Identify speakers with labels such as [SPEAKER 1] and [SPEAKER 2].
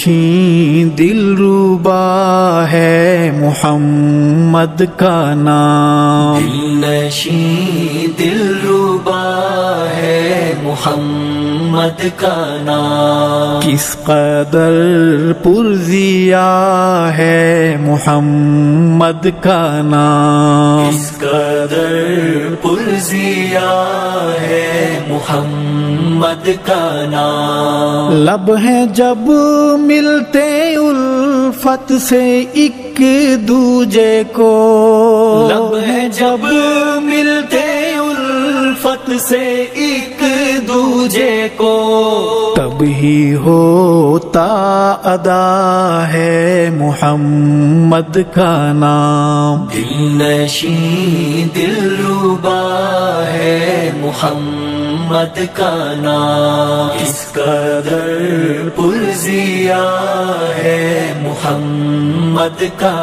[SPEAKER 1] نشین دلربا ہے محمد کا نام،
[SPEAKER 2] دل نشین دلربا ہے محمد کا نام،
[SPEAKER 1] کس قدر پرزیا ہے محمد کا نام،
[SPEAKER 2] کس قدر پرزیا ہے محمد کا نام،
[SPEAKER 1] لب ہیں جب ملتے الفت سے ایک دوجے کو،
[SPEAKER 2] لب ہے جب ملتے الفت سے ایک دوجے کو،
[SPEAKER 1] تب ہی ہوتا ادا ہے محمد کا نام،
[SPEAKER 2] دل نشین دلربا ہے محمد کا نام، کس قدر پرزیا ہے محمد کا